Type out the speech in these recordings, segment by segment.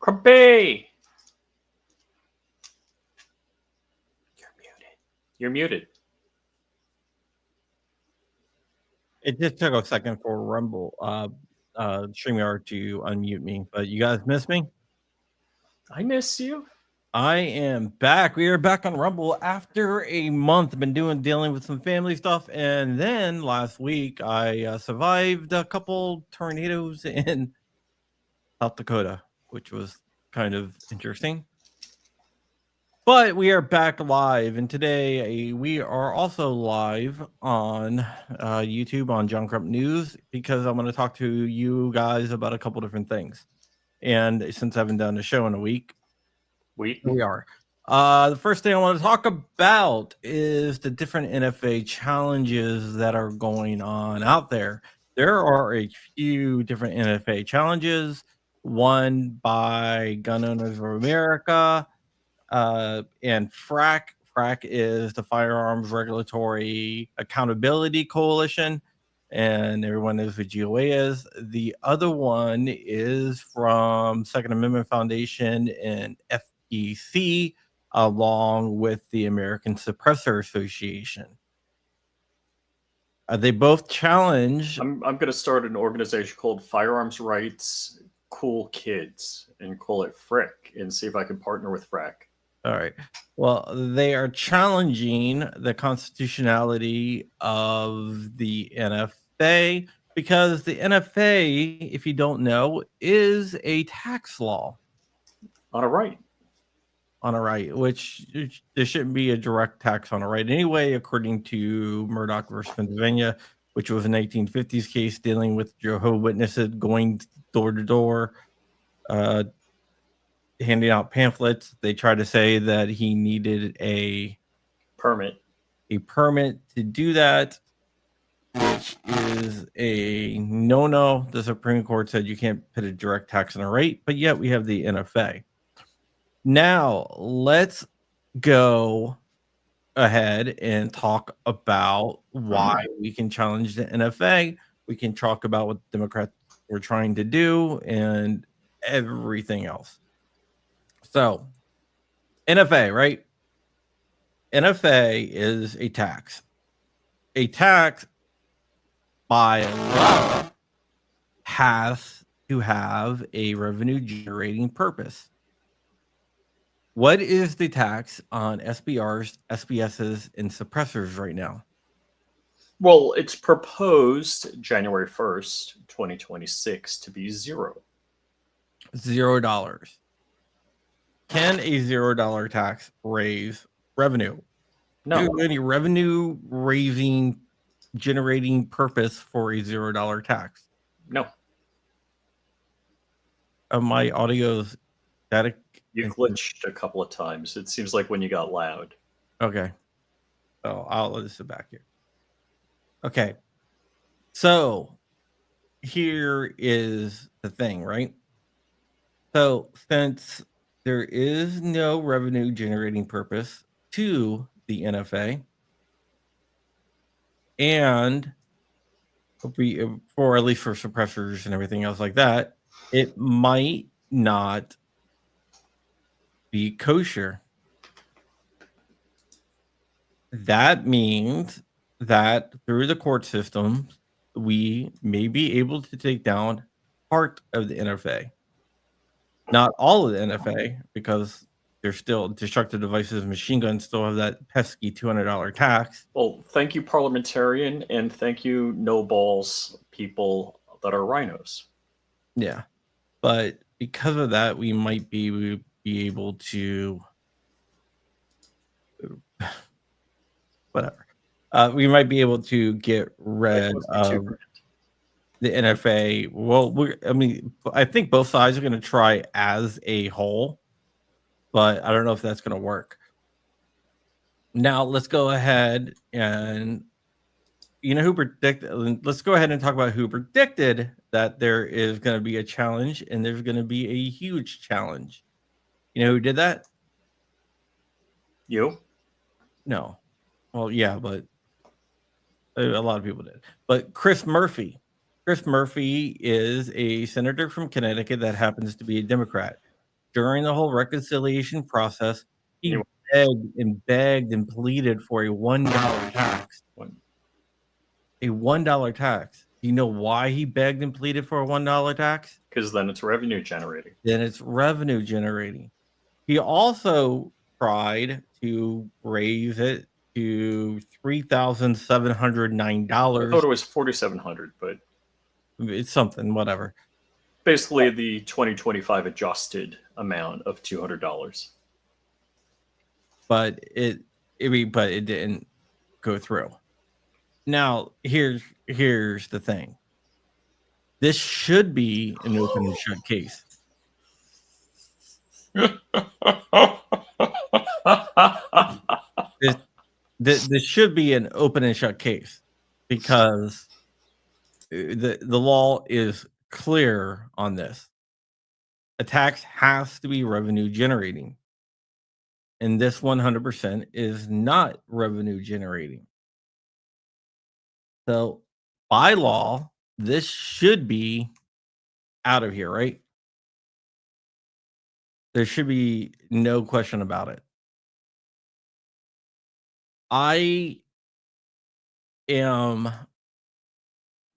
Crumpy! You're muted. It just took a second for Rumble, StreamYard to unmute me, but you guys miss me? I miss you. I am back. We are back on Rumble after a month. I've been dealing with some family stuff, and then last week I survived a couple tornadoes in South Dakota, which was kind of interesting. But we are back live, and today we are also live on YouTube on John Crump News because I'm going to talk to you guys about a couple different things. And since I haven't done a show in a week, we are. The first thing I want to talk about is the different NFA challenges that are going on out there. There are a few different NFA challenges, one by Gun Owners of America, and FRAC. FRAC is the Firearms Regulatory Accountability Coalition, and everyone knows what GOA is. The other one is from Second Amendment Foundation and FEC, along with the American Suppressor Association. They both challenge. I'm going to start an organization called Firearms Rights Cool Kids and call it FRIC and see if I can partner with FRAC. All right. Well, they are challenging the constitutionality of the NFA because the NFA, if you don't know, is a tax law. On a right. On a right, which there shouldn't be a direct tax on a right anyway, according to Murdoch versus Pennsylvania, which was an 1850s case dealing with Jehovah's Witnesses going door to door, handing out pamphlets. They tried to say that he needed a permit to do that, which is a no. The Supreme Court said you can't put a direct tax on a rate, but yet we have the NFA. Now let's go ahead and talk about why we can challenge the NFA. We can talk about what Democrats were trying to do and everything else. So, NFA, right? NFA is a tax. A tax by law has to have a revenue generating purpose. What is the tax on SBRs, SBSs, and suppressors right now? Well, it's proposed January 1st, 2026 to be $0. $0. Can a $0 tax raise revenue? No. Any revenue raising generating purpose for a $0 tax? No. My audio's static. You glitched a couple of times. It seems like when you got loud. Okay. So I'll let this back here. Okay. So here is the thing, right? So since there is no revenue generating purpose to the NFA, and for at least for suppressors and everything else like that, it might not be kosher. That means that through the court system, we may be able to take down part of the NFA. Not all of the NFA, because there's still destructive devices, machine guns still have that pesky $200 tax. Well, thank you, parliamentarian, and thank you, no balls people that are rhinos. Yeah, but because of that, we might be able to whatever. We might be able to get rid of the NFA. Well, I think both sides are going to try as a whole, but I don't know if that's going to work. Now, let's go ahead and let's go ahead and talk about who predicted that there is going to be a challenge and there's going to be a huge challenge. You know who did that? You? No. Well, yeah, but a lot of people did. But Chris Murphy. Chris Murphy is a senator from Connecticut that happens to be a Democrat. during the whole reconciliation process, he Anyway. begged and pleaded for a $1 tax. A $1 tax. Do you know why he begged and pleaded for a $1 tax? Because then it's revenue generating. Then it's revenue generating. He also tried to raise it to $3,709. I thought it was $4,700, but it's something, whatever. Basically, the 2025 adjusted amount of $200. But it didn't go through. Now, here's the thing. This should be an open and shut case. This should be an open and shut case because the law is clear on this. A tax has to be revenue generating. And this 100% is not revenue generating. So by law, this should be out of here, right? There should be no question about it. I am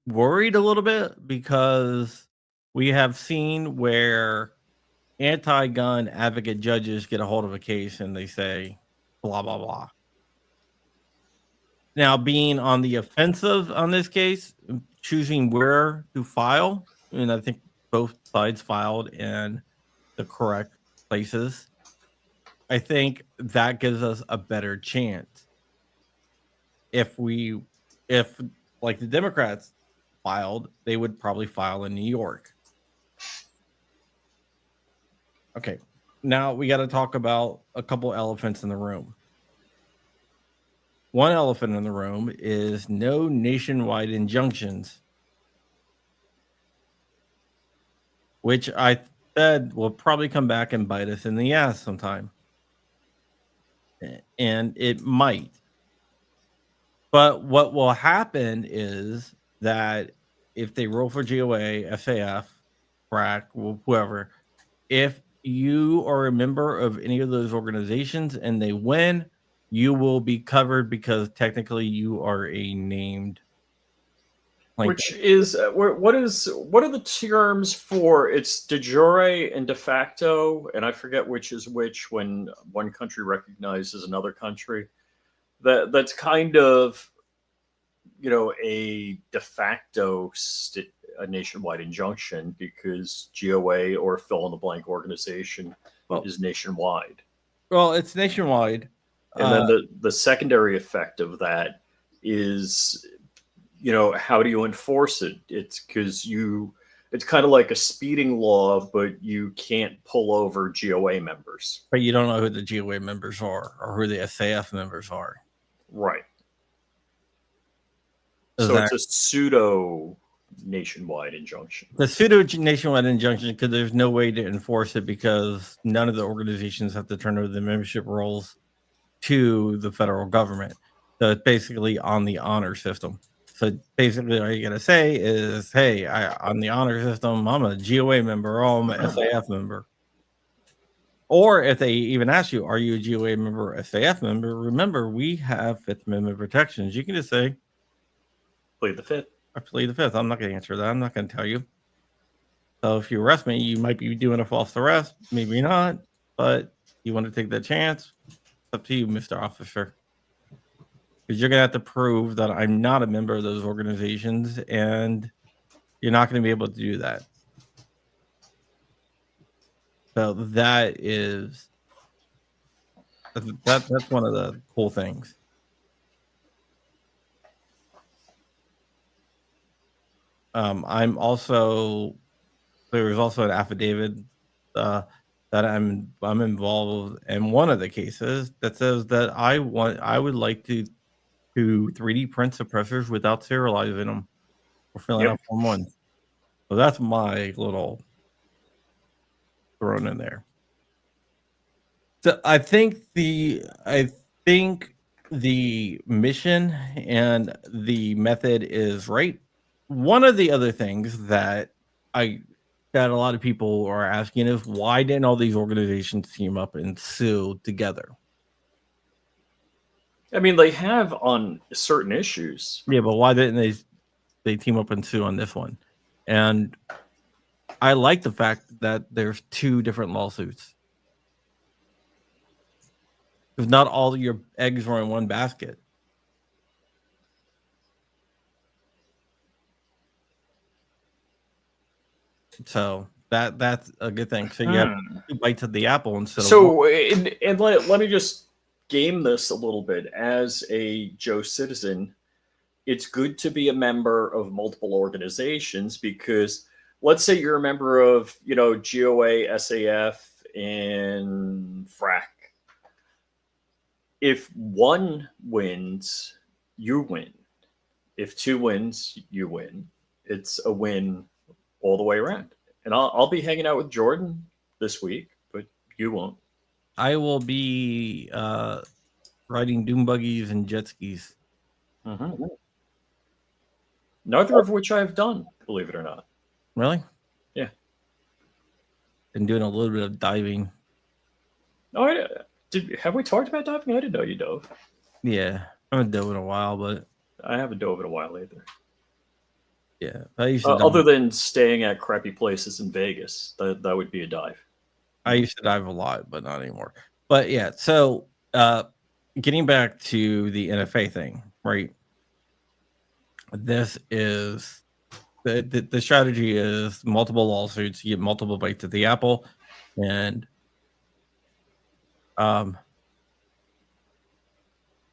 worried a little bit because we have seen where anti-gun advocate judges get a hold of a case and they say blah blah blah. Now, being on the offensive on this case, choosing where to file, and I think both sides filed in the correct places, I think that gives us a better chance. If like the Democrats filed, they would probably file in New York. Okay, now we got to talk about a couple elephants in the room. One elephant in the room is no nationwide injunctions, which I said will probably come back and bite us in the ass sometime. And it might. But what will happen is that if they roll for GOA, SAF, FRAC, whoever, if you are a member of any of those organizations and they win, you will be covered because technically you are a named plaintiff. Which is what are the terms for it's de jure and de facto, and I forget which is which when one country recognizes another country. That's kind of a de facto a nationwide injunction because GOA or fill in the blank organization is nationwide. Well, it's nationwide. And then the secondary effect of that is, how do you enforce it? It's because it's kind of like a speeding law, but you can't pull over GOA members. But you don't know who the GOA members are or who the SAF members are. Right. So it's a pseudo nationwide injunction. The pseudo nationwide injunction because there's no way to enforce it because none of the organizations have to turn over the membership rolls to the federal government. So it's basically on the honor system. So basically all you're going to say is, hey, on the honor system, I'm a GOA member or I'm an SAF member. Or if they even ask you, are you a GOA member or SAF member? Remember, we have Fifth Amendment protections. You can just say, plead the fifth. I plead the fifth. I'm not going to answer that. I'm not going to tell you. So if you arrest me, you might be doing a false arrest. Maybe not. But you want to take that chance? It's up to you, Mr. Officer. Because you're going to have to prove that I'm not a member of those organizations, and you're not going to be able to do that. So that's one of the cool things. There's also an affidavit that I'm involved in one of the cases that says that I would like to 3D print suppressors without serializing them or filling out Form 1. So that's my little thrown in there. So I think the mission and the method is right. One of the other things that I that a lot of people are asking is, why didn't all these organizations team up and sue together? I mean, they have on certain issues. Yeah, but why didn't they team up and sue on this one? And I like the fact that there's 2 different lawsuits. Because not all your eggs are in one basket. So that's a good thing. So you have 2 bites of the apple instead of one. So, and let me just game this a little bit. As a Joe citizen, it's good to be a member of multiple organizations because let's say you're a member of, GOA, SAF, and FRAC. If one wins, you win. If 2 wins, you win. It's a win all the way around. And I'll be hanging out with Jordan this week, but you won't. I will be riding doom buggies and jet skis. Mm-hmm. Neither of which I've done, believe it or not. Really? Yeah. Been doing a little bit of diving. Oh, have we talked about diving? I didn't know you dove. Yeah, I haven't dove in a while, but I haven't dove in a while either. Yeah, I used to other than staying at crappy places in Vegas, that would be a dive. I used to dive a lot, but not anymore. But yeah, so getting back to the NFA thing, right? This is the strategy is multiple lawsuits, you get multiple bites at the apple, and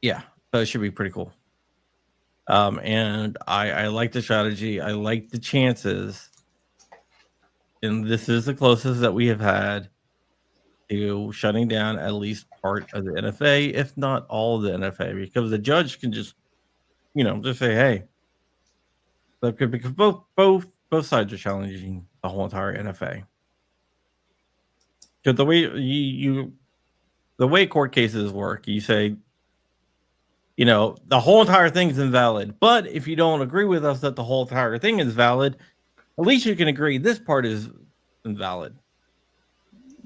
yeah, so it should be pretty cool. And I like the strategy. I like the chances, and this is the closest that we have had to shutting down at least part of the NFA, if not all of the NFA, because the judge can just, just say, "Hey," because both sides are challenging the whole entire NFA. Because the way the way court cases work, you say, the whole entire thing's invalid. But if you don't agree with us that the whole entire thing is valid, at least you can agree this part is invalid.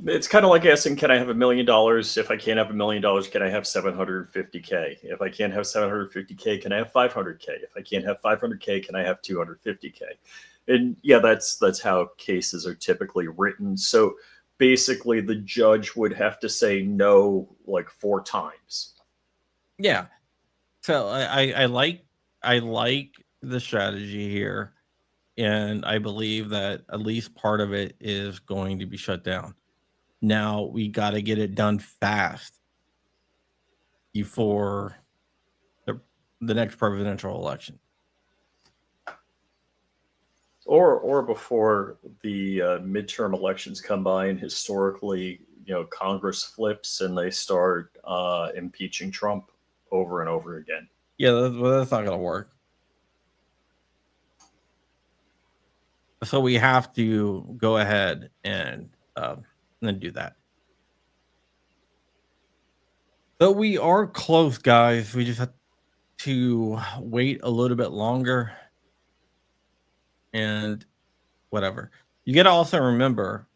It's kind of like asking, can I have $1 million? If I can't have $1 million, can I have 750K? If I can't have 750K, can I have 500K? If I can't have 500K, can I have 250K? And yeah, that's how cases are typically written. So basically, the judge would have to say no like 4 times. Yeah. So I like the strategy here, and I believe that at least part of it is going to be shut down. Now we got to get it done fast before the next presidential election, or before the midterm elections come by, and historically, Congress flips and they start impeaching Trump over and over again. Yeah, that's not going to work. So we have to go ahead and do that. So we are close, guys. We just have to wait a little bit longer. And whatever. You got to also remember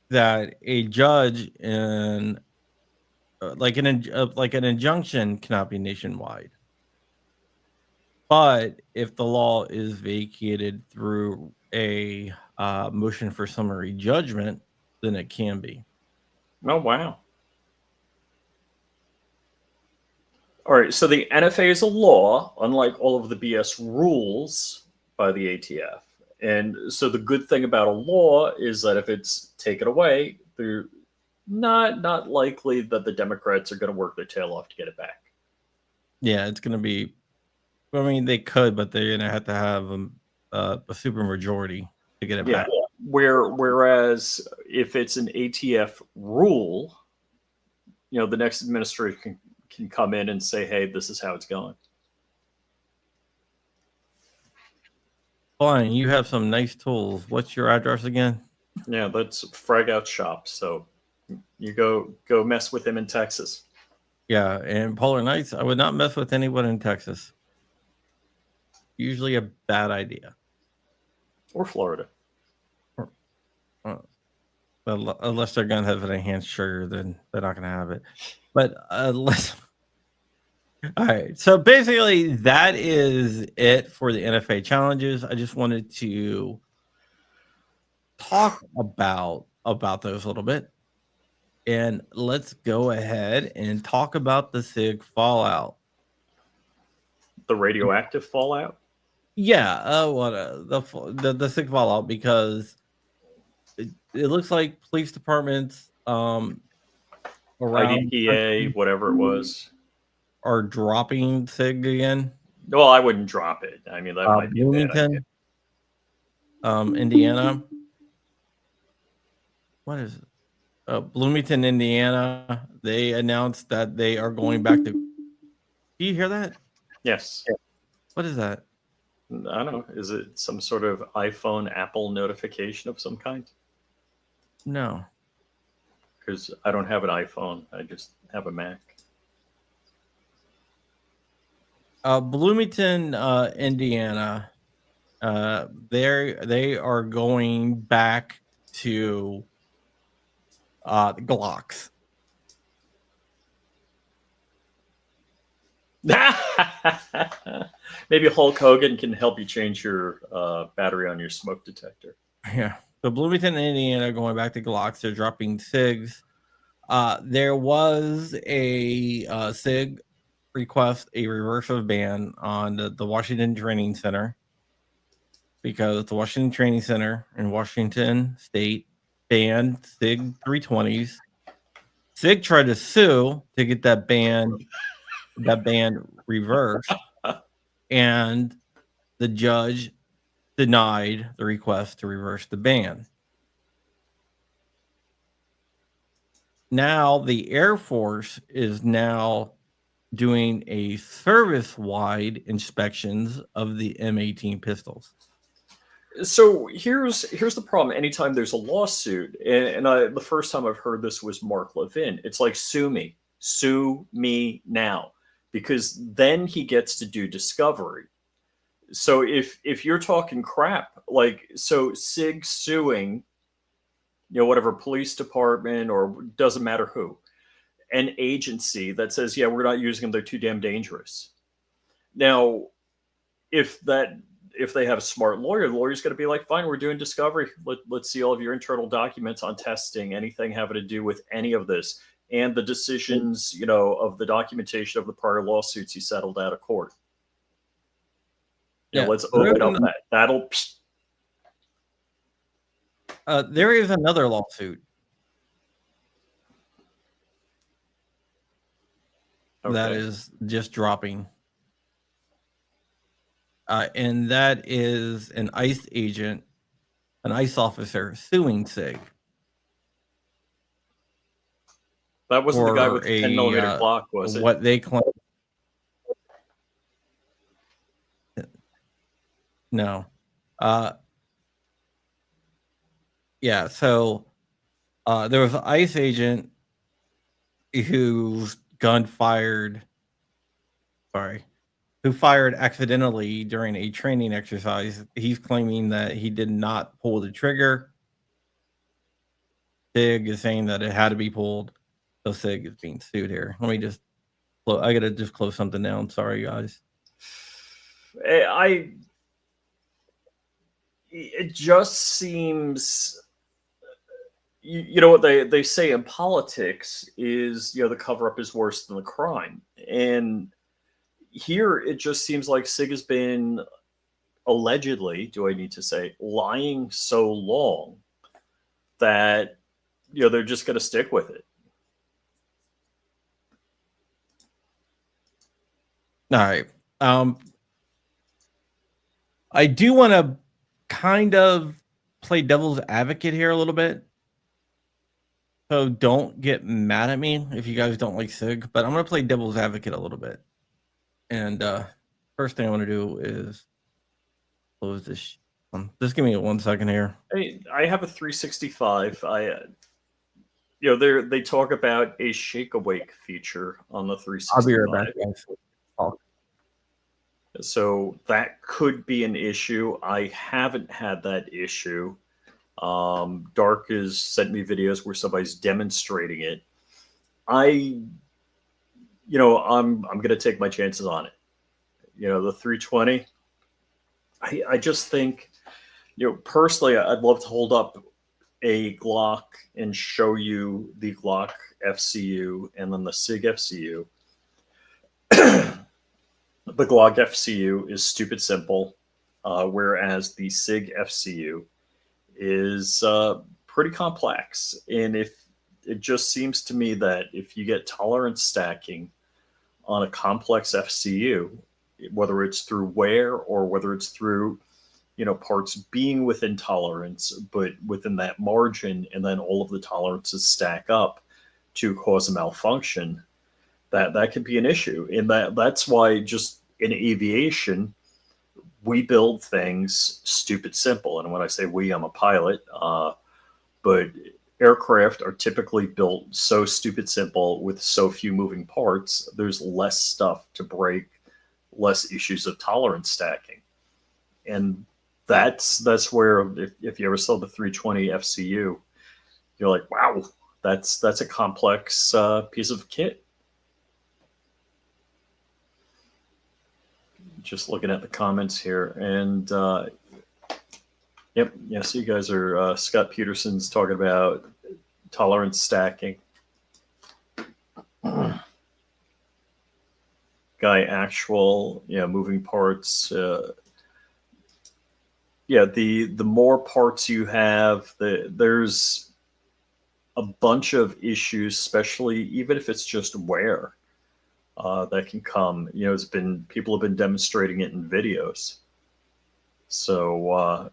that a judge in like an injunction cannot be nationwide. But if the law is vacated through a motion for summary judgment, then it can be. Oh, wow. All right, so the NFA is a law, unlike all of the BS rules by the ATF. And so the good thing about a law is that if it's taken away, they're not likely that the Democrats are going to work their tail off to get it back. Yeah, it's going to be. I mean, they could, but they're going to have a super majority to get it back. Whereas if it's an ATF rule, the next administration can come in and say, "Hey, this is how it's going." Fine, you have some nice tools. What's your address again? Yeah, that's Frag Out Shop. So you go mess with him in Texas. Yeah, and Polar Nights, I would not mess with anyone in Texas. Usually a bad idea. Or Florida. Unless they're going to have an enhanced trigger, then they're not going to have it. But unless. All right. So basically, that is it for the NFA challenges. I just wanted to talk about those a little bit. And let's go ahead and talk about the Sig Fallout. The radioactive fallout? Yeah, the Sig Fallout, because it looks like police departments around IDPA, whatever it was. are dropping Sig again. Well, I wouldn't drop it. I mean, that might be a bad idea. Bloomington, Indiana. What is it? Bloomington, Indiana. They announced that they are going back to. Do you hear that? Yes. What is that? I don't know. Is it some sort of iPhone, Apple notification of some kind? No. Because I don't have an iPhone. I just have a Mac. Bloomington, Indiana. They are going back to Glocks. Maybe Hulk Hogan can help you change your battery on your smoke detector. Yeah. So Bloomington, Indiana, going back to Glocks. They're dropping SIGs. There was a SIG request, a reverse of ban on the Washington Training Center, because the Washington Training Center in Washington State banned SIG 320s. SIG tried to sue to get that ban reversed, and the judge denied the request to reverse the ban. Now the Air Force is now doing a service-wide inspections of the M18 pistols. So here's the problem. Anytime there's a lawsuit, and the first time I've heard this was Mark Levin. It's like, sue me now, because then he gets to do discovery. So if you're talking crap, like, so SIG suing, whatever police department, or doesn't matter who, an agency that says, yeah, we're not using them, they're too damn dangerous. Now, if they have a smart lawyer, the lawyer's going to be like, fine, we're doing discovery. Let's see all of your internal documents on testing, anything having to do with any of this, and the decisions, of the documentation of the prior lawsuits he settled out of court. Let's open up that. That'll. There is another lawsuit. Okay. That is just dropping. And that is an ICE agent, an ICE officer suing SIG. That wasn't the guy with the 10mm Glock, was it? What they claim. No. Yeah, so there was an ICE agent whose gun fired. Who fired accidentally during a training exercise. He's claiming that he did not pull the trigger. SIG is saying that it had to be pulled. So SIG is being sued here. Let me just, I got to just close something down. Sorry, guys. It just seems, what they say in politics is, the cover-up is worse than the crime. And here, it just seems like SIG has been allegedly, do I need to say, lying so long that, they're just going to stick with it. All right. I do want to kind of play devil's advocate here a little bit. So don't get mad at me if you guys don't like SIG, but I'm going to play devil's advocate a little bit. And first thing I want to do is close this. Just give me 1 second here. I have a 365. They talk about a shake awake feature on the 365. I'll be right back, guys. So that could be an issue. I haven't had that issue. Dark has sent me videos where somebody's demonstrating it. I'm going to take my chances on it. The 320. I just think, personally, I'd love to hold up a Glock and show you the Glock FCU and then the SIG FCU. The Glock FCU is stupid simple, whereas the SIG FCU is pretty complex. And if it just seems to me that if you get tolerance stacking on a complex FCU, whether it's through wear or whether it's through parts being within tolerance, but within that margin, and then all of the tolerances stack up to cause a malfunction, that could be an issue. And that's why just in aviation, we build things stupid simple. And when I say we, I'm a pilot, but aircraft are typically built so stupid simple with so few moving parts, there's less stuff to break, less issues of tolerance stacking. And that's where if you ever saw the 320 FCU, you're like, wow, that's a complex piece of kit. Just looking at the comments here, and yep, yeah. So you guys are Scott Peterson's talking about tolerance stacking. Guy Actual, moving parts. The more parts you have, there's a bunch of issues, especially even if it's just wear, that can come. People have been demonstrating it in videos. So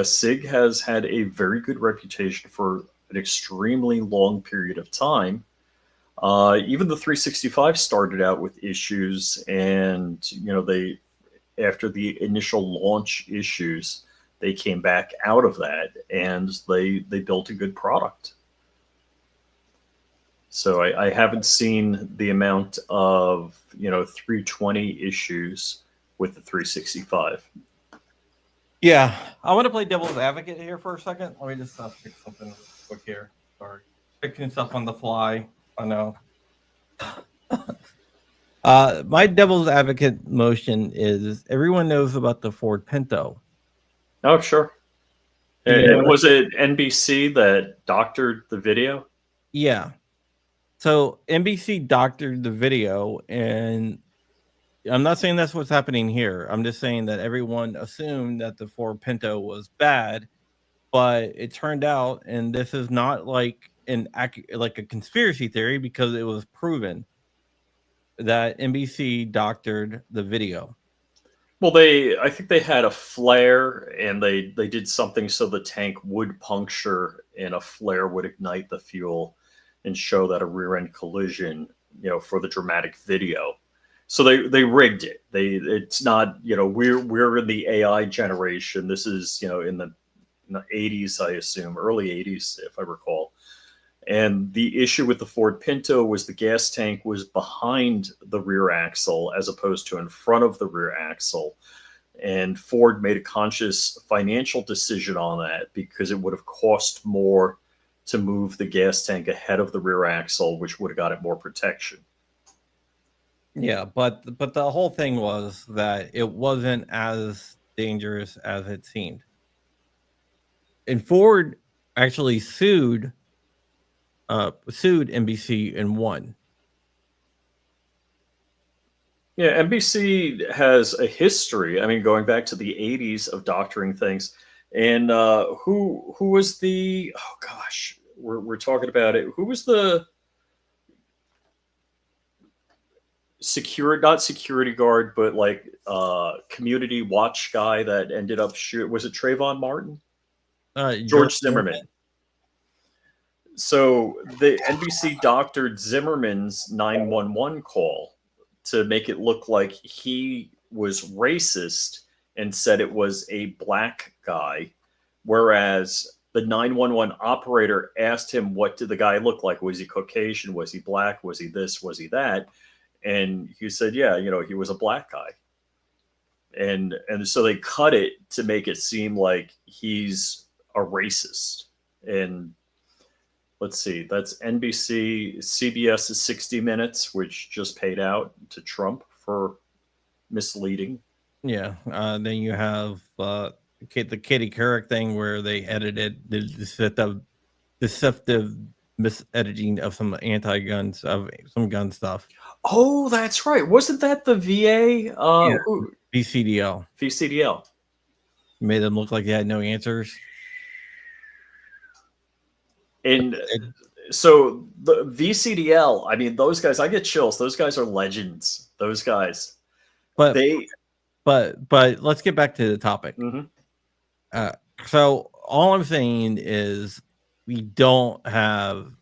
SIG has had a very good reputation for an extremely long period of time. Even the 365 started out with issues, and they, after the initial launch issues, they came back out of that and they built a good product. So I haven't seen the amount of 320 issues with the 365. Yeah, I want to play devil's advocate here for a second. Let me just fix something quick here. Sorry, fixing stuff on the fly. I know. My devil's advocate motion is everyone knows about the Ford Pinto. Oh, sure. And was it NBC that doctored the video? Yeah. So NBC doctored the video, and I'm not saying that's what's happening here. I'm just saying that everyone assumed that the Ford Pinto was bad, but it turned out, and this is not like a conspiracy theory because it was proven that NBC doctored the video. Well, I think they had a flare, and they did something so the tank would puncture and a flare would ignite the fuel and show that a rear end collision, for the dramatic video. So they rigged it. It's not, we're in the AI generation. This is, in the 80s, I assume, early 80s, if I recall. And the issue with the Ford Pinto was the gas tank was behind the rear axle as opposed to in front of the rear axle. And Ford made a conscious financial decision on that because it would have cost more to move the gas tank ahead of the rear axle, which would have got it more protection. Yeah, but the whole thing was that it wasn't as dangerous as it seemed. And Ford actually sued NBC and won. Yeah, NBC has a history. I mean, going back to the 80s of doctoring things. And who was the, oh gosh, we're talking about it. Who was the not security guard, but like community watch guy that ended up was it Trayvon Martin? George Zimmerman. So the NBC doctored Zimmerman's 911 call to make it look like he was racist and said it was a black guy, whereas the 911 operator asked him, what did the guy look like? Was he Caucasian? Was he black? Was he this? Was he that? And he said, yeah, he was a black guy. And so they cut it to make it seem like he's a racist. And let's see, that's NBC. CBS is 60 Minutes, which just paid out to Trump for misleading. Yeah. Then you have the Katie Couric thing where they edited the deceptive misediting of some anti-guns of some gun stuff. Oh, that's right. Wasn't that the VA? Yeah. Who? VCDL VCDL. made them look like they had no answers. And so the VCDL, I mean, those guys, I get chills. Those guys are legends. Those guys. But They. but let's get back to the topic. Mm-hmm. So all I'm saying is we don't have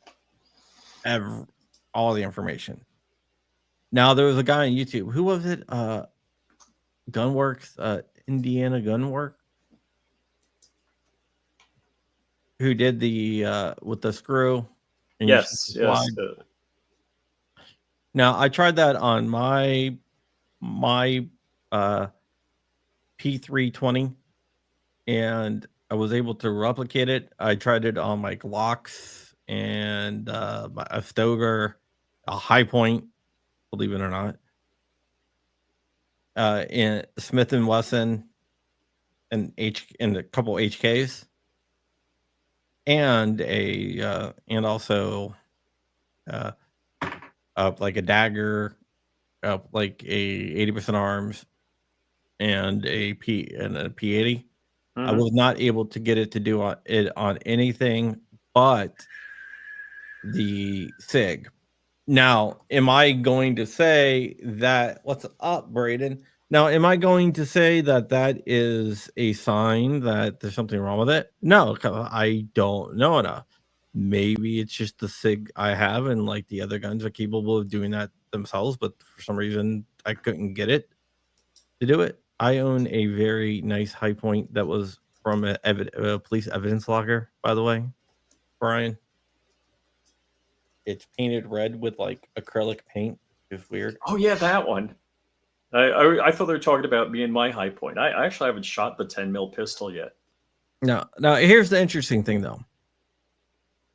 all the information. Now there was a guy on YouTube. Who was it? Gunworks, Indiana Gunwork, who did the with the screw. And Yes. Yes. Now I tried that on my P320, and I was able to replicate it. I tried it on my Glocks and a Stoger, a High Point, believe it or not, in Smith and Wesson, and a couple HKs, and also like a dagger, like a 80% arms, and a P80. Mm-hmm. I was not able to get it to do it on anything but the SIG. Now, am I going to say that? What's up, Braden? Now, am I going to say that that is a sign that there's something wrong with it? No, because I don't know enough. Maybe it's just the SIG I have, and like the other guns are capable of doing that themselves, but for some reason I couldn't get it to do it. I own a very nice High Point that was from a police evidence logger, by the way, Brian. It's painted red with like acrylic paint. It's weird. Oh yeah, that one. I thought they were talking about me and my High Point. I actually haven't shot the 10 mil pistol yet. Now here's the interesting thing though.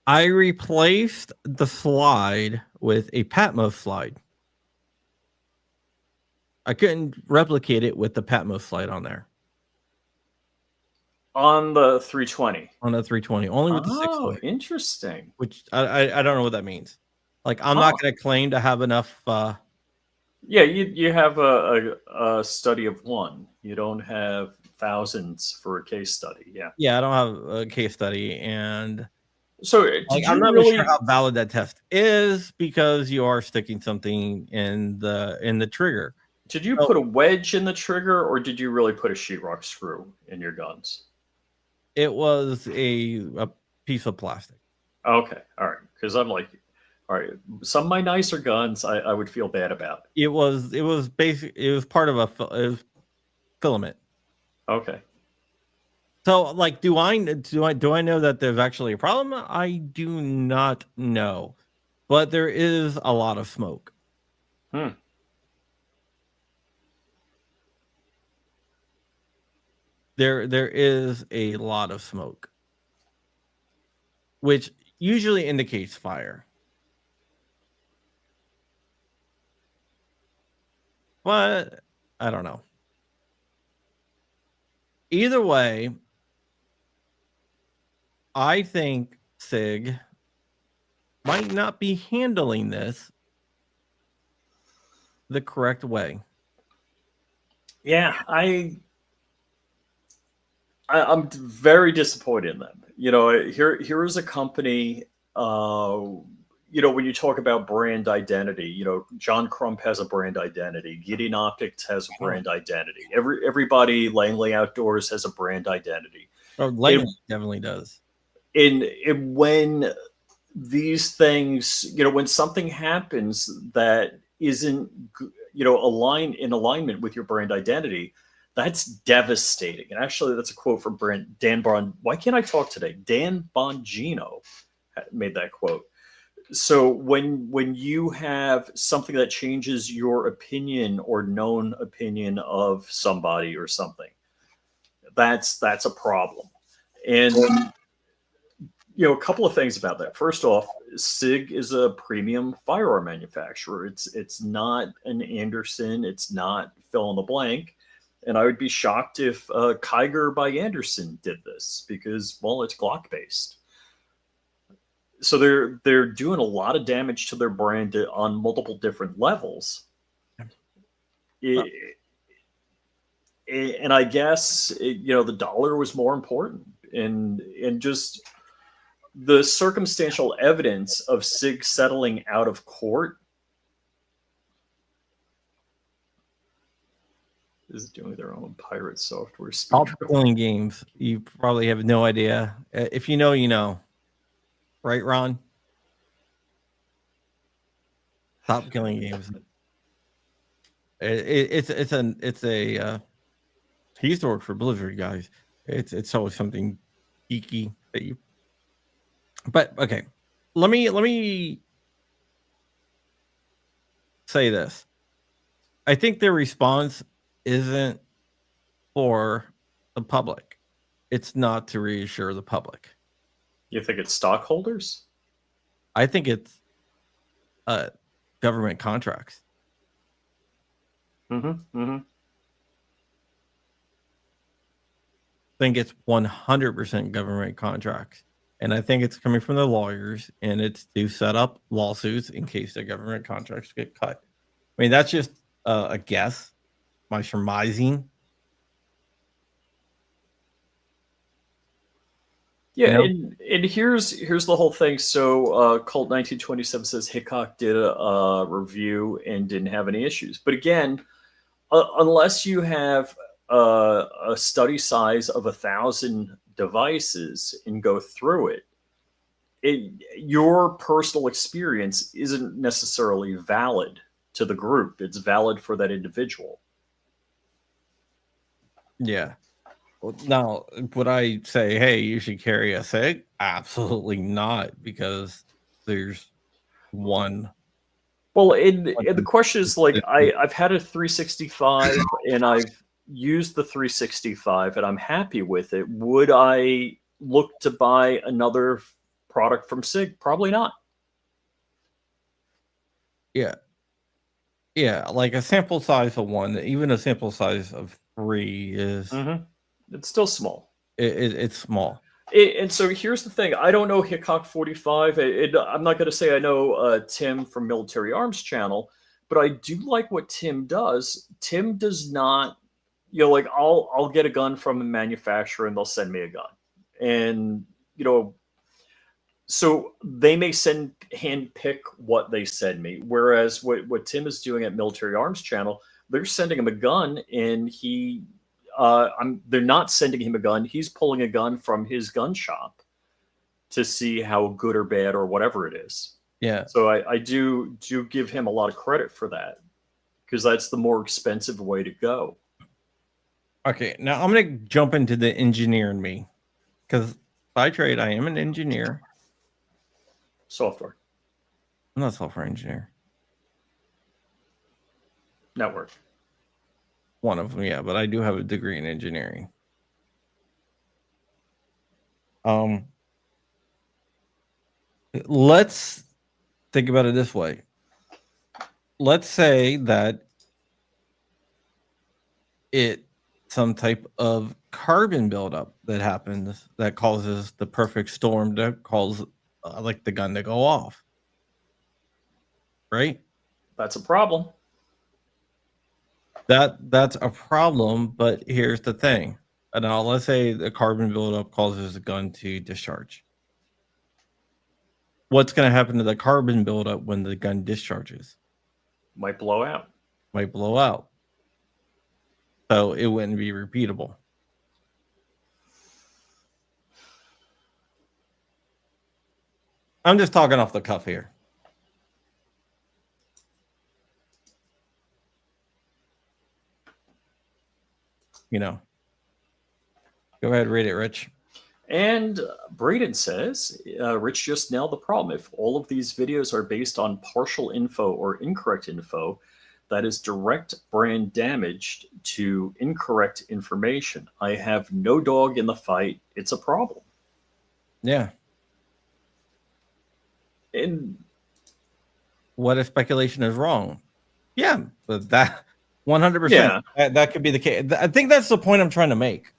I replaced the slide with a Patmos slide. I couldn't replicate it with the Patmos slide on there. On the 320. On the 320, only with the 620. Oh, interesting. Which I don't know what that means. Like I'm not going to claim to have enough. Yeah, you have a study of one. You don't have thousands for a case study. Yeah. Yeah, I don't have a case study, and so did I'm you not really sure how valid that test is because you are sticking something in the trigger. Did you put a wedge in the trigger, or did you really put a sheetrock screw in your guns? It was a piece of plastic. Okay, all right. Because I'm like, all right, some of my nicer guns, I would feel bad about. It was basic. It was part of a filament. Okay. So, like, do I know that there's actually a problem? I do not know, but there is a lot of smoke. There is a lot of smoke, which usually indicates fire. But I don't know. Either way, I think SIG might not be handling this the correct way. Yeah, I'm very disappointed in them. You know, here is a company. You know, when you talk about brand identity, you know, John Crump has a brand identity. Gideon Optics has a brand identity. Everybody, Langley Outdoors has a brand identity. Oh, Langley definitely does. And when these things, you know, when something happens that isn't, you know, in alignment with your brand identity, that's devastating. And actually, that's a quote from Dan Bon. Why can't I talk today? Dan Bongino made that quote. So when you have something that changes your opinion or known opinion of somebody or something, that's a problem. And a couple of things about that. First off, Sig is a premium firearm manufacturer. It's not an Anderson. It's not fill in the blank. And I would be shocked if Kiger by Anderson did this because, well, it's Glock based. So they're doing a lot of damage to their brand on multiple different levels. And I guess the dollar was more important, and just the circumstantial evidence of Sig settling out of court is doing their own pirate software. Stop killing games. You probably have no idea. If you know, you know. Right, Ron? Stop killing games. It's a he used to work for Blizzard, guys. It's always something geeky that you. But okay, let me say this. I think their response isn't for the public. It's not to reassure the public. You think it's stockholders? I think it's government contracts. I think it's 100% government contracts. And I think it's coming from the lawyers, and it's to set up lawsuits in case the government contracts get cut. I mean, that's just a guess, my surmising. Yeah, and here's the whole thing. So Colt 1927 says Hickok did a review and didn't have any issues. But again, unless you have a study size of 1,000 devices and go through it, your personal experience isn't necessarily valid to the group. It's valid for that individual. Yeah. Well, now, would I say, hey, you should carry a SIG? Absolutely not, because there's one. Well, and the question is, like, I've had a 365 and I've used the 365 and I'm happy with it. Would I look to buy another product from SIG? Probably not. Yeah. Yeah, like a sample size of one, even a sample size of 3 is... It's still small. It's small. And so here's the thing. I don't know Hickok 45. I'm not going to say I know Tim from Military Arms Channel, but I do like what Tim does. Tim does not, like I'll get a gun from a manufacturer and they'll send me a gun. And, so they may hand pick what they send me. Whereas what Tim is doing at Military Arms Channel, they're sending him a gun and they're not sending him a gun. He's pulling a gun from his gun shop to see how good or bad or whatever it is. Yeah. So I do give him a lot of credit for that, because that's the more expensive way to go. Okay, now I'm going to jump into the engineer in me, because by trade I am an engineer. Software. I'm not a software engineer. Network. One of them, yeah, but I do have a degree in engineering. Let's think about it this way. Let's say that some type of carbon buildup that happens that causes the perfect storm that causes like the gun to go off. Right? That's a problem. That's a problem, but here's the thing. Now, let's say the carbon buildup causes the gun to discharge. What's going to happen to the carbon buildup when the gun discharges? Might blow out. Might blow out. So it wouldn't be repeatable. I'm just talking off the cuff here. Go ahead, read it, Rich. And Braden says, Rich just nailed the problem. If all of these videos are based on partial info or incorrect info, That is direct brand damage to incorrect information. I have no dog in the fight. It's a problem. Yeah. And What if speculation is wrong? Yeah, but that 100%, yeah, that could be the case. I think that's the point I'm trying to make.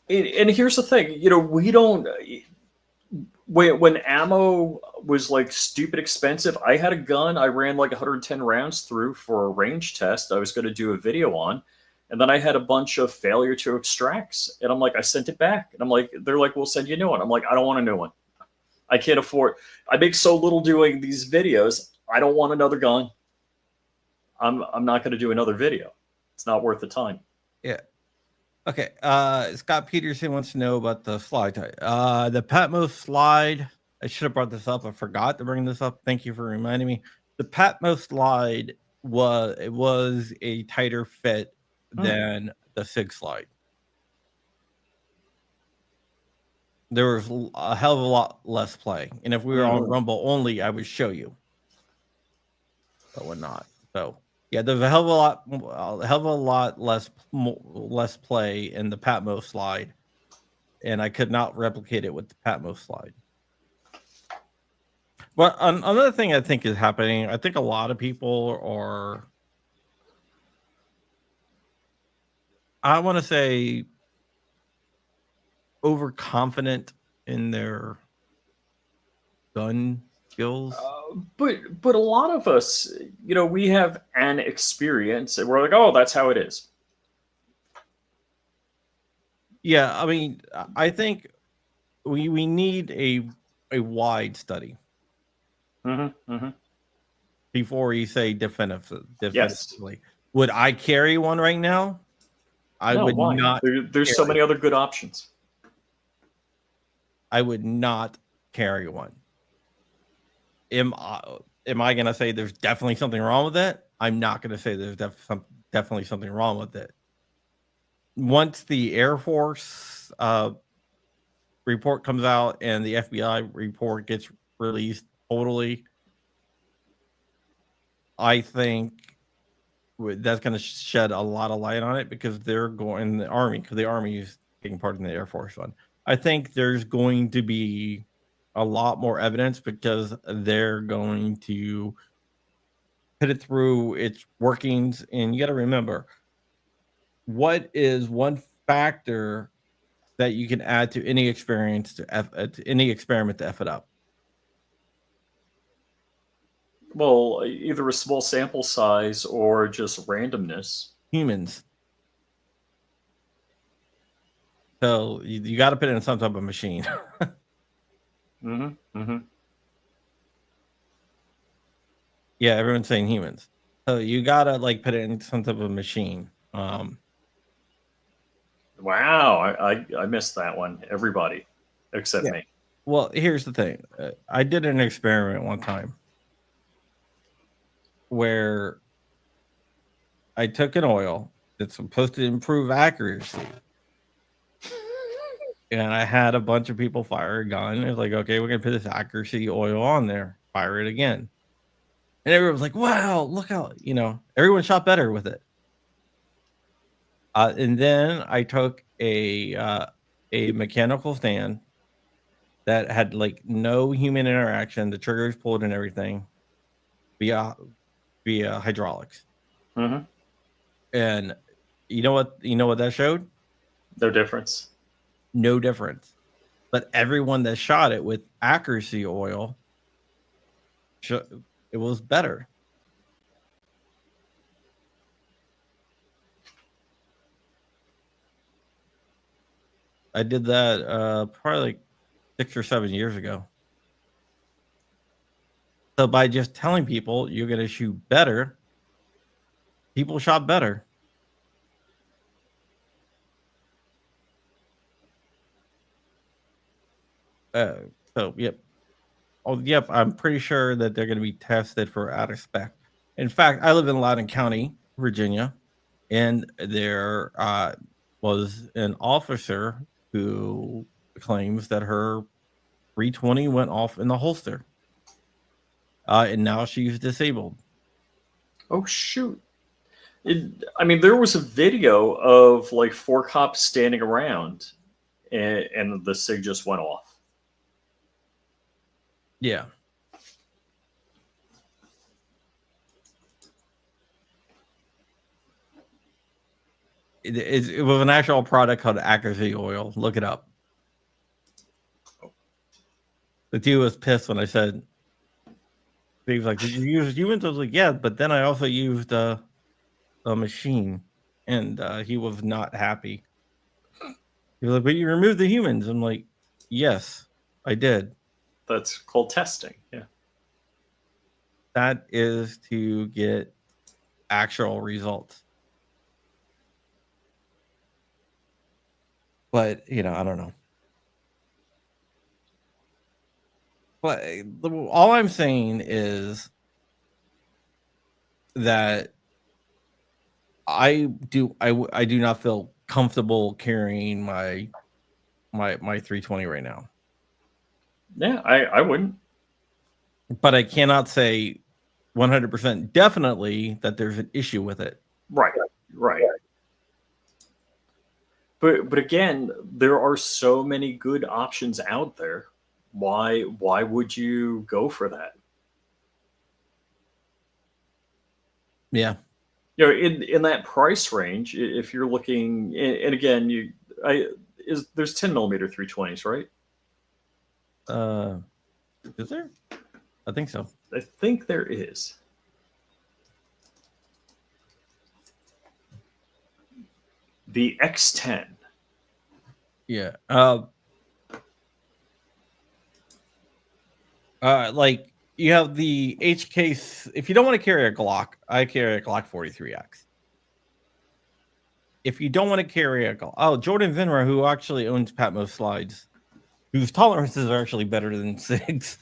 and here's the thing, we don't. When ammo was like stupid expensive, I had a gun I ran like 110 rounds through for a range test I was going to do a video on. And then I had a bunch of failure to extracts. And I'm like, I sent it back. And I'm like, they're like, we'll send you a new one. I'm like, I don't want a new one. I can't afford. I make so little doing these videos. I don't want another gun. I'm not going to do another video. It's not worth the time. Yeah. Okay. Scott Peterson wants to know about the slide. The Patmos slide. I should have brought this up. I forgot to bring this up. Thank you for reminding me. The Patmos slide was a tighter fit than the Sig slide. There was a hell of a lot less play, and if we were on Rumble only, I would show you, but we're not. So yeah, there's a hell of a lot less play in the Patmos slide, and I could not replicate it with the Patmos slide. But another thing I think is happening, I think a lot of people are, I want to say, overconfident in their gun skills. But a lot of us, we have an experience and we're like, oh, that's how it is. Yeah, I mean, I think we need a wide study before you say definitively. Yes. Would I carry one right now? I would not. There's so many other good options. I would not carry one. Am I going to say there's definitely something wrong with it? I'm not going to say there's definitely something wrong with it. Once the Air Force report comes out and the FBI report gets released totally, I think that's going to shed a lot of light on it, because they're going, the Army, because the Army is taking part in the Air Force one. I think there's going to be a lot more evidence, because they're going to put it through its workings. And you got to remember, what is one factor that you can add to any experience to any experiment to F it up? Well, either a small sample size or just randomness. Humans. So you got to put it in some type of machine. Yeah, everyone's saying humans. So you got to put it in some type of machine. Wow, I missed that one. Everybody except me. Well, here's the thing. I did an experiment one time where I took an oil that's supposed to improve accuracy, and I had a bunch of people fire a gun. It was like, okay, we're going to put this accuracy oil on there, fire it again. And everyone was like, wow, look how, everyone shot better with it. And then I took a mechanical stand that had no human interaction. The triggers pulled and everything via hydraulics. And you know what that showed? No difference. No difference. But everyone that shot it with accuracy oil, it was better. I did that probably 6 or 7 years ago. So by just telling people you're going to shoot better, people shot better. So yep. Oh, yep. I'm pretty sure that they're going to be tested for out of spec. In fact, I live in Loudoun County, Virginia, and there was an officer who claims that her 320 went off in the holster, and now she's disabled. Oh shoot! I mean, there was a video of like 4 cops standing around, and the SIG just went off. Yeah. It was an actual product called Accuracy Oil. Look it up. The dude was pissed when I said, he was like, "Did you use humans?" I was like, "Yeah," but then I also used a machine, and he was not happy. He was like, "But you removed the humans." I'm like, "Yes, I did." That's called testing. Yeah. That is to get actual results. But, I don't know. But all I'm saying is that I do not feel comfortable carrying my 320 right now. Yeah, I wouldn't. But I cannot say 100% definitely that there's an issue with it. Right. But again, there are so many good options out there. Why would you go for that? Yeah. In that price range, if you're looking, and again, there's 10mm 320s, right? Is there? I think so. I think there is. The X10. Yeah. Like you have the HK. If you don't want to carry a Glock, I carry a Glock 43X. If you don't want to carry a Glock, Jordan Vinra, who actually owns Patmos Slides, whose tolerances are actually better than SIG's.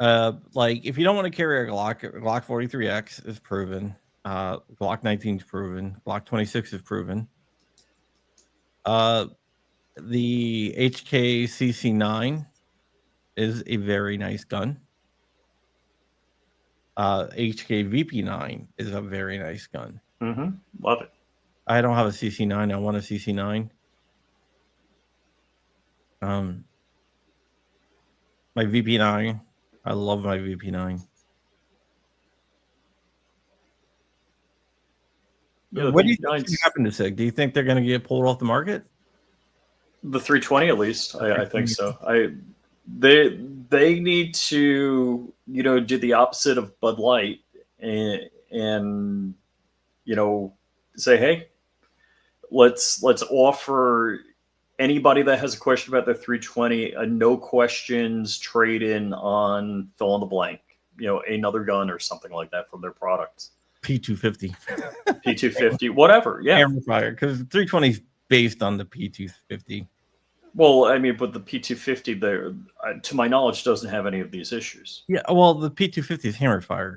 Like if you don't want to carry a Glock 43X is proven. Glock 19 is proven. Glock 26 is proven. The HK CC9 is a very nice gun. HK VP9 is a very nice gun. Mm-hmm. Love it. I don't have a CC9. I want a CC9. My VP9. I love my VP9. Yeah, what do you think happened to SIG? Do you think they're going to get pulled off the market? The 320, at least, I think so. They need to, do the opposite of Bud Light and say, hey, let's offer anybody that has a question about their 320 a no questions trade in on fill in the blank, another gun or something like that from their products. P250. P250, whatever. Yeah. Hammer fire, because 320 is based on the P250. Well, I mean, but the P250 there, to my knowledge, doesn't have any of these issues. Yeah, well, the P250 is hammer fire.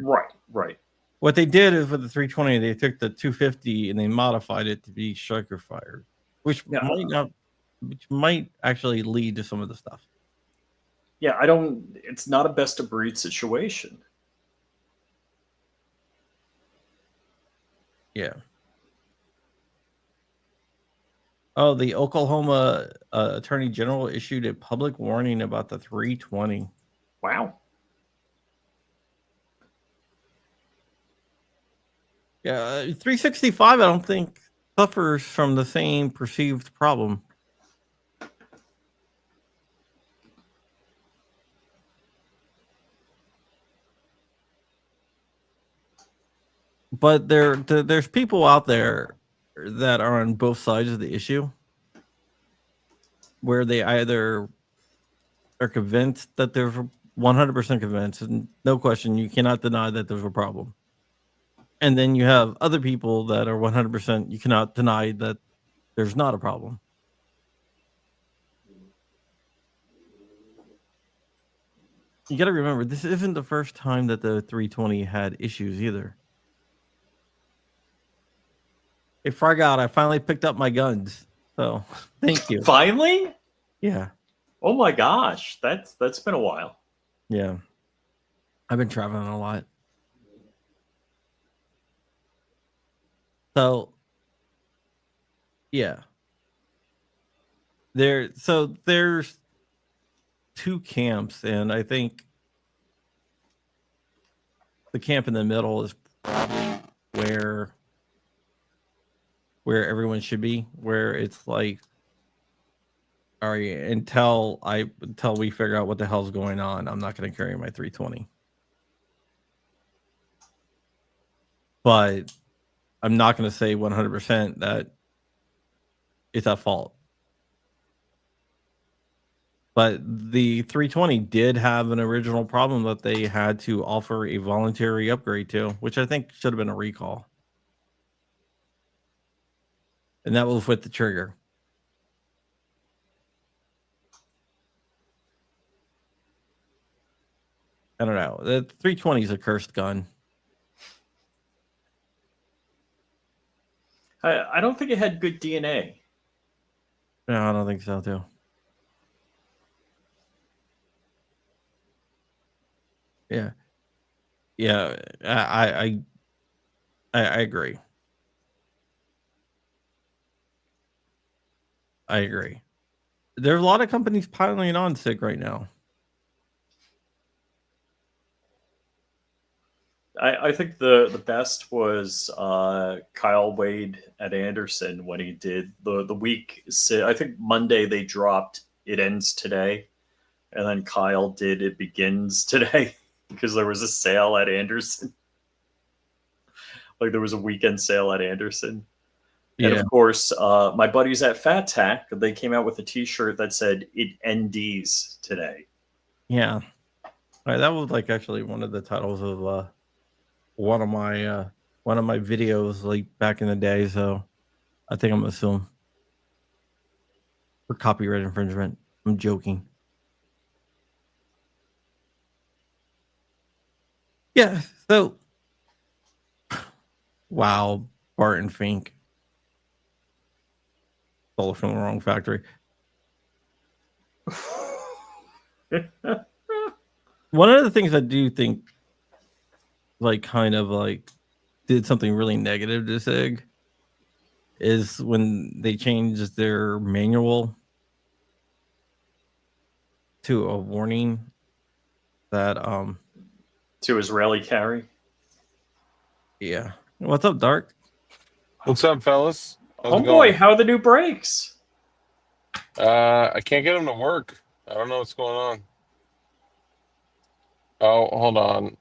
Right. What they did is with the 320, they took the 250 and they modified it to be striker fire, which might actually lead to some of the stuff. Yeah, it's not a best of breed situation. Yeah. Oh, the Oklahoma Attorney General issued a public warning about the 320. Wow. Yeah, 365, I don't think suffers from the same perceived problem. But there's people out there that are on both sides of the issue, where they either are convinced that they're 100% convinced, and no question, you cannot deny that there's a problem. And then you have other people that are 100%, you cannot deny that there's not a problem. You got to remember, this isn't the first time that the 320 had issues either. Hey, Frog Out, I finally picked up my guns. So, thank you. Finally? Yeah. Oh my gosh, that's been a while. Yeah. I've been traveling a lot. So yeah. There's two camps, and I think the camp in the middle is probably where everyone should be, where it's like, all right, until we figure out what the hell's going on, I'm not going to carry my 320. But I'm not going to say 100% that it's at fault. But the 320 did have an original problem that they had to offer a voluntary upgrade to, which I think should have been a recall. And that was with the trigger. I don't know. The 320 is a cursed gun. I don't think it had good DNA. No, I don't think so, too. Yeah. Yeah, I agree. I agree. There's a lot of companies piling on SIG right now. I think the best was Kyle Wade at Anderson when he did the week. I think Monday they dropped It Ends Today, and then Kyle did It Begins Today because there was a sale at Anderson. Like there was a weekend sale at Anderson. And Yeah. of course, my buddies at Fat Tack, they came out with a T-shirt that said "It NDs today." Yeah. That was like actually one of the titles of one of my videos like back in the day, so I think I'm gonna sue him for copyright infringement. I'm joking. Yeah, so wow, Barton Fink. Stole it from the wrong factory. One of the things I do think like kind of like did something really negative to SIG is when they changed their manual to a warning that To Israeli carry. yeah. What's up, Dark? What's up, fellas? How's it Homeboy, going? how are the new brakes? I can't get them to work. I don't know what's going on. Oh, hold on.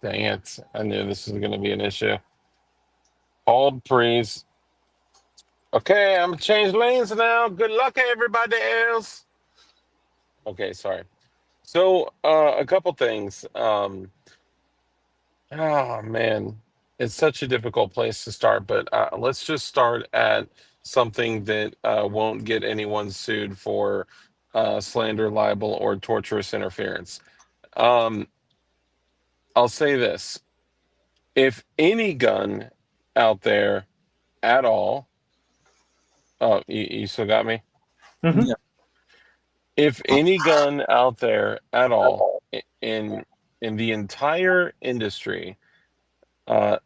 Dang it. I knew this was going to be an issue. Hold, please. Okay, I'm going to change lanes now. Good luck, everybody else. Okay, sorry. So, a couple things. Oh, man. It's such a difficult place to start, but let's just start at something that won't get anyone sued for slander, libel, or torturous interference. I'll say this. If any gun out there at all, oh, you still got me? Mm-hmm. Yeah. If any gun out there at all in the entire industry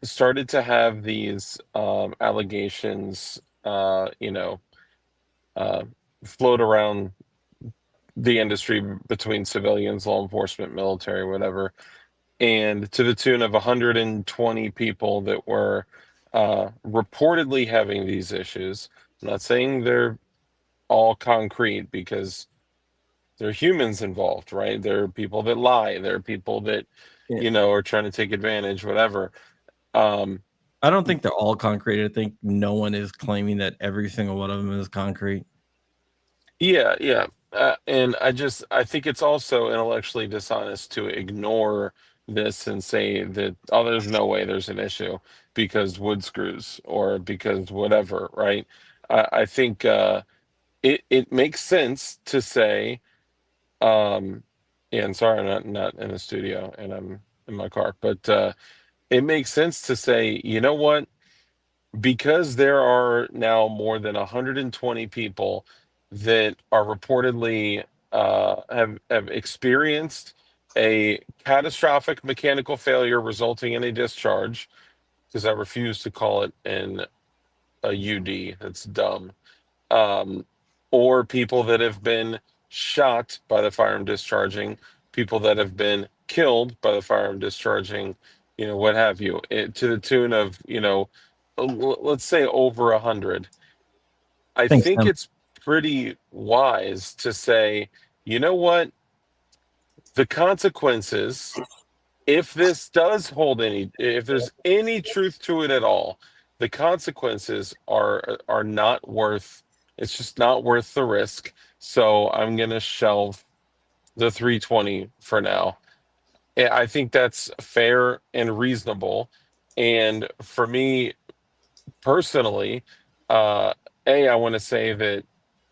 started to have these allegations, float around the industry between civilians, law enforcement, military, whatever, and to the tune of 120 people that were reportedly having these issues. I'm not saying they're all concrete because there are humans involved, right? There are people that lie. There are people that, are trying to take advantage, whatever. I don't think they're all concrete. I think no one is claiming that every single one of them is concrete. Yeah, yeah. And I think it's also intellectually dishonest to ignore this and say that, oh, there's no way there's an issue because wood screws or because whatever, right? I think it makes sense to say, yeah, and sorry, I'm not in the studio and I'm in my car, but it makes sense to say, you know what? Because there are now more than 120 people that are reportedly have experienced a catastrophic mechanical failure resulting in a discharge, because I refuse to call it a UD. That's dumb. Or people that have been shot by the firearm discharging, people that have been killed by the firearm discharging, what have you, to the tune of, let's say over 100. I Thanks, think Tim. it's pretty wise to say, you know what, the consequences, if this does hold if there's any truth to it at all, the consequences are not worth. It's just not worth the risk. So I'm gonna shelve the 320 for now. I think that's fair and reasonable. And for me personally, uh, I want to say that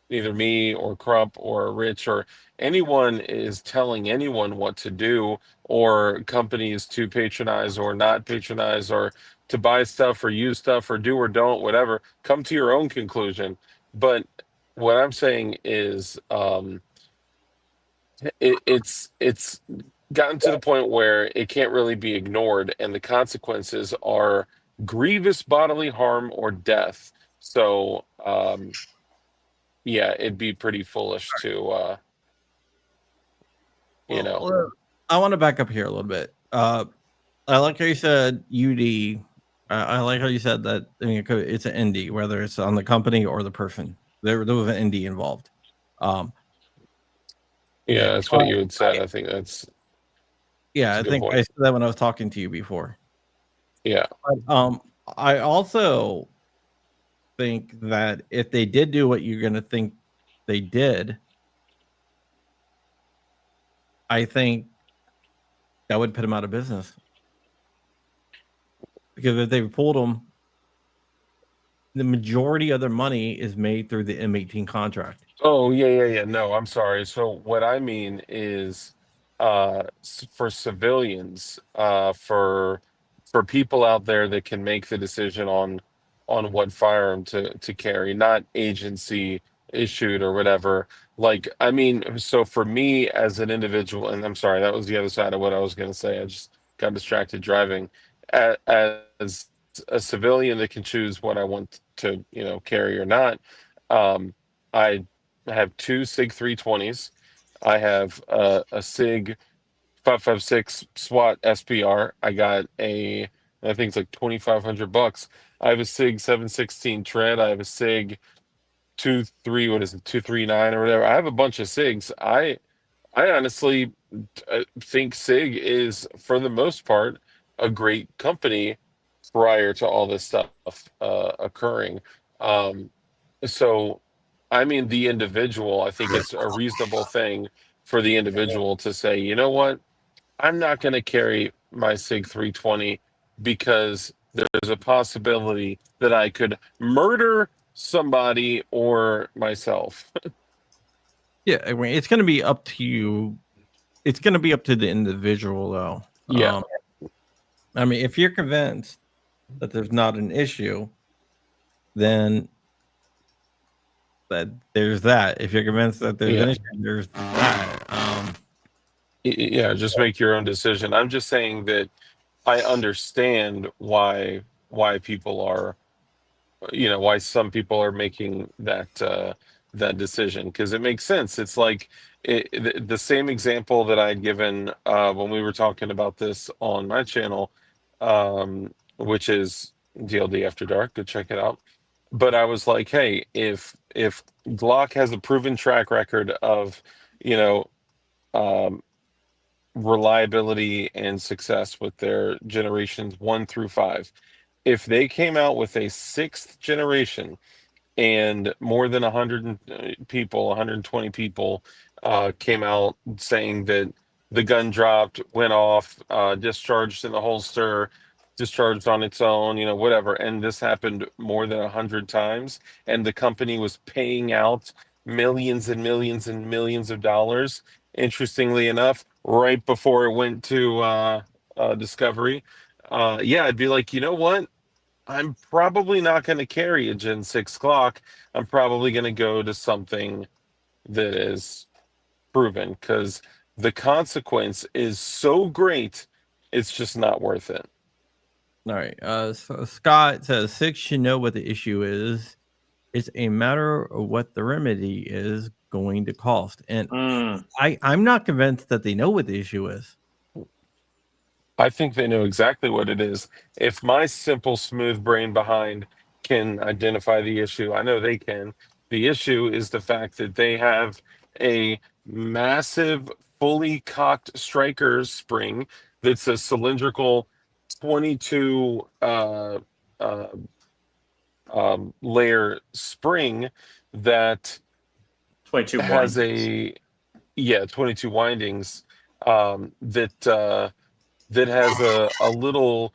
either me or Crump or Rich or anyone is telling anyone what to do, or companies to patronize or not patronize, or to buy stuff or use stuff or do or don't, whatever. Come to your own conclusion. But what I'm saying is, it's gotten to the point where it can't really be ignored, and the consequences are grievous bodily harm or death. So, yeah, it'd be pretty foolish to, Well, I want to back up here a little bit. I like how you said UD. I like how you said that. I mean, it's an ND, whether it's on the company or the person. There was an ND involved. yeah, Yeah, that's what you had said. I think that's yeah. a I good think I point. said that when I was talking to you before. Yeah, I also think that if they did do what you're going to think they did, I think that would put them out of business. Because if they pulled them, the majority of their money is made through the M18 contract. oh, yeah. No, I'm sorry. So what I mean is, for civilians, for people out there that can make the decision on what firearm to carry, not agency issued or whatever. Like, I mean, so for me as an individual, and I'm sorry, that was the other side of what I was going to say. I just got distracted driving. As a civilian that can choose what I want to, carry or not, um, I have two SIG 320s. I have a SIG 556 SWAT SPR. I think it's like $2,500. I have a SIG 716 tread. I have a SIG 239 or whatever. I have a bunch of SIGs. I honestly think SIG is, for the most part, a great company prior to all this stuff occurring. Um, so, I mean, the individual, I think it's a reasonable thing for the individual to say, you know what, I'm not going to carry my SIG 320 because there's a possibility that I could murder somebody or myself. Yeah, I mean, it's going to be up to you. It's going to be up to the individual, though. Yeah. I mean, if you're convinced that there's not an issue, then there's that. If you're convinced that there's an issue, there's that. Yeah, just make your own decision. I'm just saying that I understand why people are, why some people are making that decision, because it makes sense. It's like the same example that I'd given when we were talking about this on my channel, which is DLD After Dark. Go check it out. But I was like, hey, if Glock has a proven track record of, you know, um, reliability and success with their generations 1 through 5, if they came out with a sixth generation and more than 100 people, 120 people came out saying that the gun dropped, went off, discharged in the holster, discharged on its own, whatever. And this happened more than 100 times. And the company was paying out millions and millions and millions of dollars. Interestingly enough, right before it went to Discovery, yeah, I'd be like, you know what? I'm probably not going to carry a Gen 6 Glock. I'm probably going to go to something that is proven, because the consequence is so great, it's just not worth it. All right. So Scott says Sig should know what the issue is. It's a matter of what the remedy is going to cost. And I'm not convinced that they know what the issue is. I think they know exactly what it is. If my simple, smooth brain behind can identify the issue, I know they can. The issue is the fact that they have a massive, fully cocked striker spring that's a cylindrical 22 layer spring that 22 has windings. 22 windings that has a little,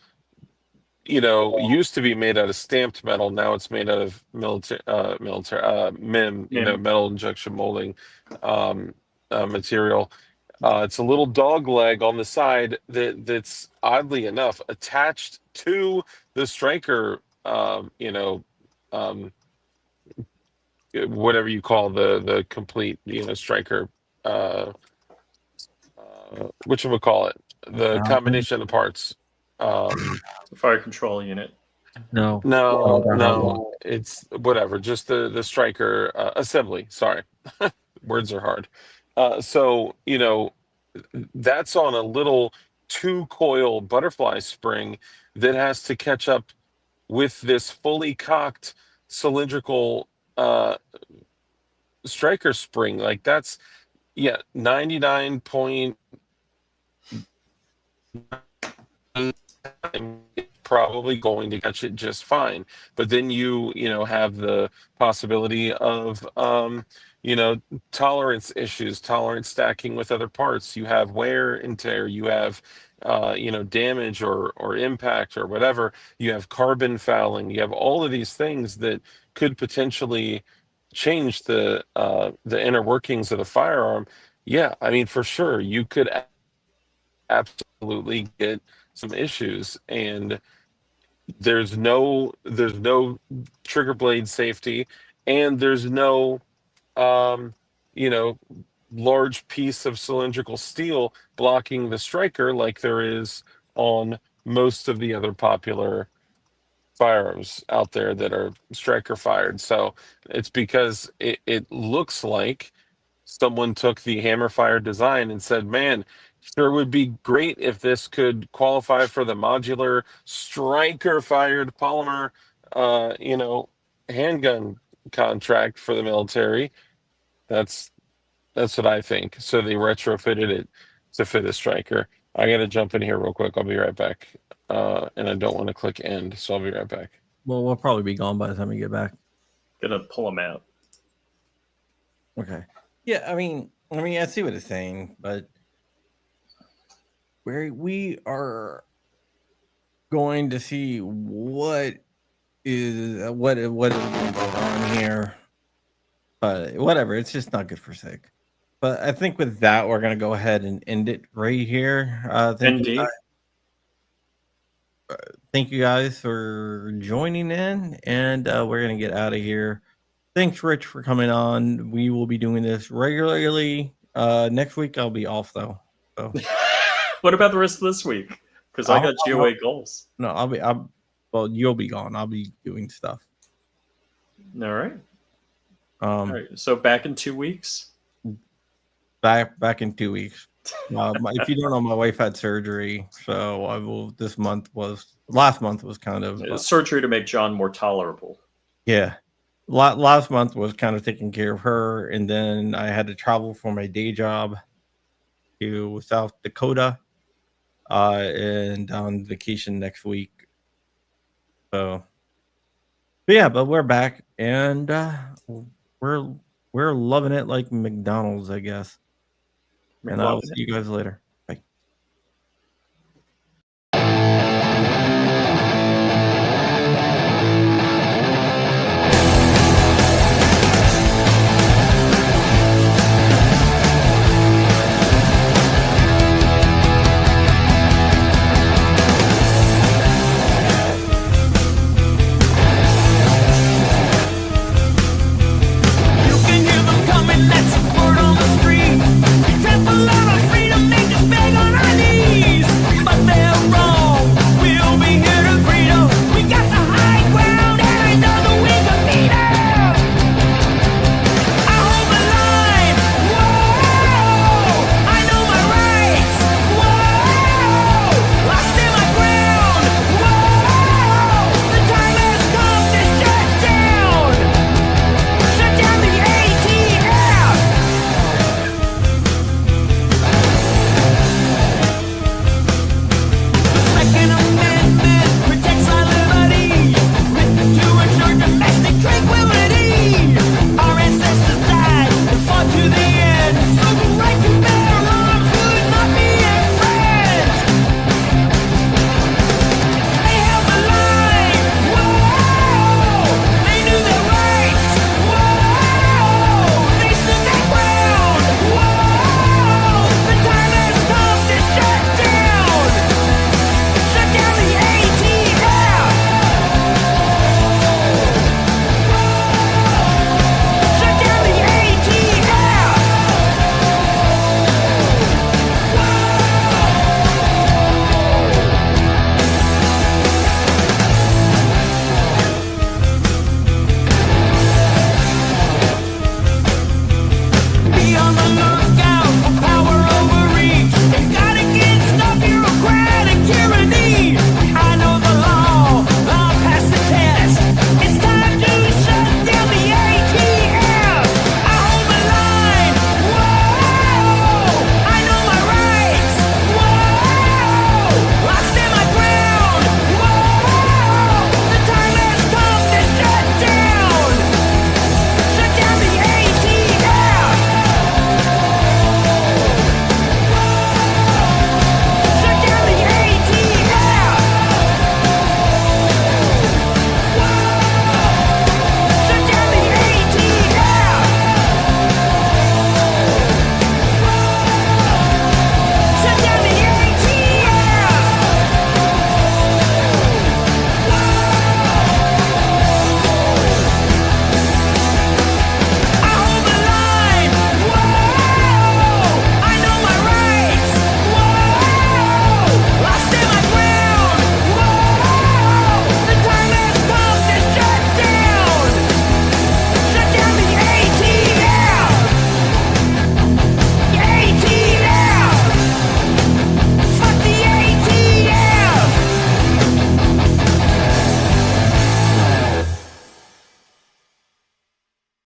used to be made out of stamped metal. Now it's made out of military MIM, MIM. metal injection molding material. It's a little dog leg on the side that's oddly enough attached to the striker, whatever you call the complete, striker, whatchamacallit, the combination of parts. Fire control unit. No, it's whatever. Just the striker assembly. Sorry, words are hard. So that's on a little 2-coil butterfly spring that has to catch up with this fully cocked cylindrical striker spring. Like that's 99 probably going to catch it just fine. But then you have the possibility of tolerance issues, tolerance stacking with other parts. You have wear and tear, you have damage or impact or whatever. You have carbon fouling, you have all of these things that could potentially change the inner workings of the firearm. Yeah, I mean, for sure you could absolutely get some issues, and there's no trigger blade safety, and there's no large piece of cylindrical steel blocking the striker like there is on most of the other popular firearms out there that are striker fired. So it's because it looks like someone took the hammer fire design and said, man, sure would be great if this could qualify for the modular striker fired polymer handgun contract for the military. That's what I think. So they retrofitted it to fit a striker. I gotta jump in here real quick. I'll be right back. And I don't want to click end, so I'll be right back. Well, we'll probably be gone by the time we get back. Gonna pull them out. Okay. Yeah, I mean, I see what it's saying, but we are going to see what is going on here. But whatever, it's just not good for Sig. But I think with that, we're gonna go ahead and end it right here. Thank you guys for joining in, and we're gonna get out of here. Thanks, Rich, for coming on. We will be doing this regularly. Next week I'll be off though. So what about the rest of this week? Because I got GOA goals. No, well, you'll be gone. I'll be doing stuff. All right. All right. So back in 2 weeks. Back in 2 weeks. If you don't know, my wife had surgery, so I will. Last month was kind of surgery to make John more tolerable. Yeah, last month was kind of taking care of her, and then I had to travel for my day job to South Dakota, and on vacation next week. So, but we're back, and we're loving it like McDonald's, I guess. And I'll see you guys later.